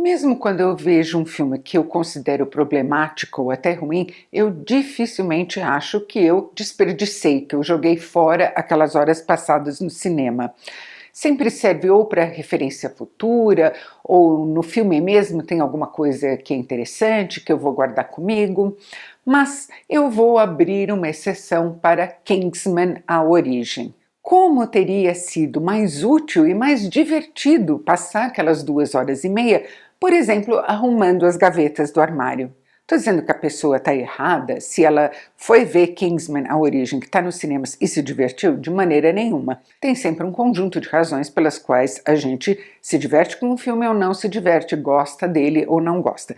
Mesmo quando eu vejo um filme que eu considero problemático ou até ruim, eu dificilmente acho que eu desperdicei, que eu joguei fora aquelas horas passadas no cinema. Sempre serve ou para referência futura, ou no filme mesmo tem alguma coisa que é interessante, que eu vou guardar comigo. Mas eu vou abrir uma exceção para Kingsman: A Origem. Como teria sido mais útil e mais divertido passar aquelas 2 horas e meia, por exemplo, arrumando as gavetas do armário. Estou dizendo que a pessoa está errada se ela foi ver Kingsman: A Origem, que está nos cinemas, e se divertiu? De maneira nenhuma. Tem sempre um conjunto de razões pelas quais a gente se diverte com um filme ou não se diverte, gosta dele ou não gosta.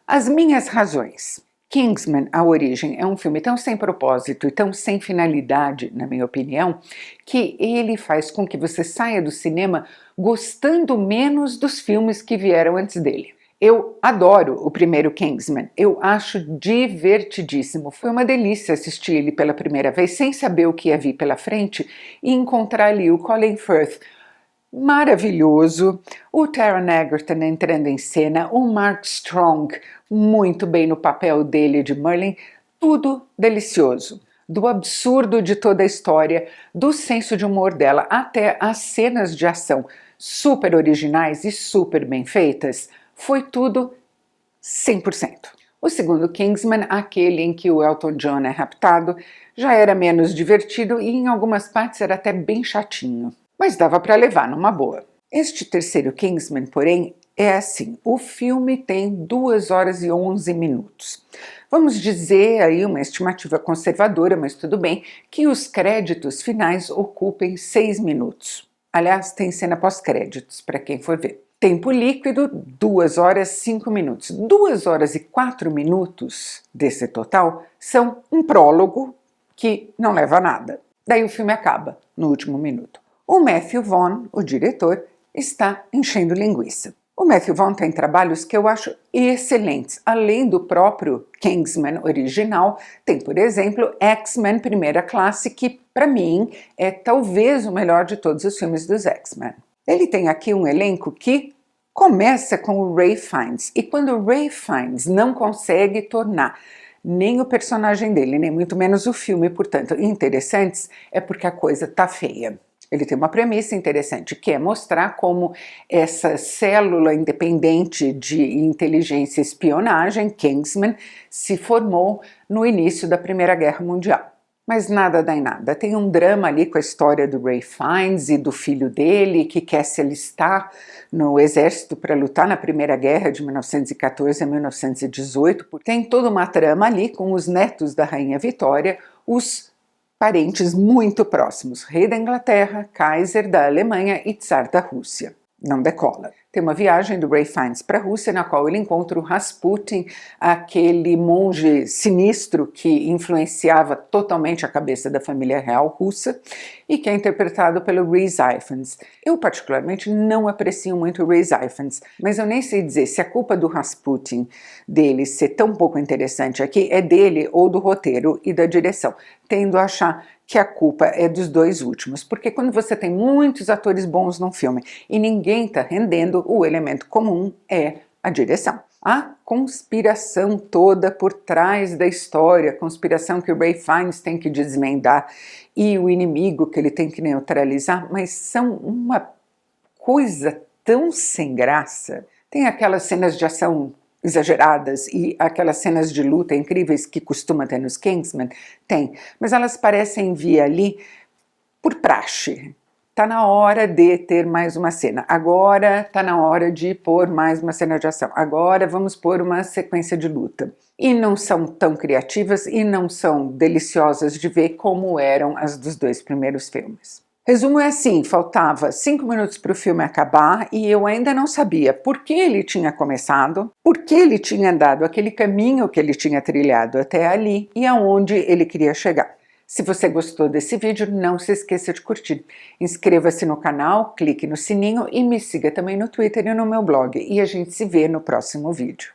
As minhas razões. Kingsman: A Origem é um filme tão sem propósito e tão sem finalidade, na minha opinião, que ele faz com que você saia do cinema gostando menos dos filmes que vieram antes dele. Eu adoro o primeiro Kingsman, eu acho divertidíssimo. Foi uma delícia assistir ele pela primeira vez sem saber o que ia vir pela frente e encontrar ali o Colin Firth maravilhoso, o Taron Egerton entrando em cena, o Mark Strong muito bem no papel dele de Merlin, tudo delicioso. Do absurdo de toda a história, do senso de humor dela, até as cenas de ação super originais e super bem feitas, foi tudo 100%. O segundo Kingsman, aquele em que o Elton John é raptado, já era menos divertido e em algumas partes era até bem chatinho. Mas dava para levar numa boa. Este terceiro Kingsman, porém, é assim, o filme tem 2 horas e 11 minutos. Vamos dizer aí uma estimativa conservadora, mas tudo bem, que os créditos finais ocupem 6 minutos. Aliás, tem cena pós-créditos, para quem for ver. Tempo líquido, 2 horas e 5 minutos. 2 horas e 4 minutos desse total são um prólogo que não leva a nada. Daí o filme acaba no último minuto. O Matthew Vaughn, o diretor, está enchendo linguiça. O Matthew Vaughn tem trabalhos que eu acho excelentes. Além do próprio Kingsman original, tem, por exemplo, X-Men Primeira Classe, que, para mim, é talvez o melhor de todos os filmes dos X-Men. Ele tem aqui um elenco que começa com o Ralph Fiennes. E quando o Ralph Fiennes não consegue tornar nem o personagem dele, nem muito menos o filme, portanto, interessantes, é porque a coisa tá feia. Ele tem uma premissa interessante, que é mostrar como essa célula independente de inteligência e espionagem, Kingsman, se formou no início da Primeira Guerra Mundial. Mas nada dá em nada. Tem um drama ali com a história do Ralph Fiennes e do filho dele, que quer se alistar no exército para lutar na Primeira Guerra de 1914 a 1918. Tem toda uma trama ali com os netos da Rainha Vitória, os parentes muito próximos, rei da Inglaterra, Kaiser da Alemanha e Tsar da Rússia. Não decola. Tem uma viagem do Ralph Fiennes para a Rússia, na qual ele encontra o Rasputin, aquele monge sinistro que influenciava totalmente a cabeça da família real russa e que é interpretado pelo Rhys Ifans. Eu particularmente não aprecio muito o Rhys Ifans, mas eu nem sei dizer se a culpa do Rasputin, dele ser tão pouco interessante aqui, é dele ou do roteiro e da direção. Tendo a achar que a culpa é dos dois últimos, porque quando você tem muitos atores bons num filme e ninguém está rendendo, o elemento comum é a direção. A conspiração toda por trás da história, a conspiração que o Ralph Fiennes tem que desvendar e o inimigo que ele tem que neutralizar, mas são uma coisa tão sem graça. Tem aquelas cenas de ação exageradas e aquelas cenas de luta incríveis que costuma ter nos Kingsman, tem, mas elas parecem vir ali por praxe. Tá na hora de ter mais uma cena, agora tá na hora de pôr mais uma cena de ação, agora vamos pôr uma sequência de luta. E não são tão criativas e não são deliciosas de ver como eram as dos 2 primeiros filmes. Resumo é assim, faltava 5 minutos para o filme acabar e eu ainda não sabia por que ele tinha começado, por que ele tinha andado aquele caminho que ele tinha trilhado até ali e aonde ele queria chegar. Se você gostou desse vídeo, não se esqueça de curtir. Inscreva-se no canal, clique no sininho e me siga também no Twitter e no meu blog. E a gente se vê no próximo vídeo.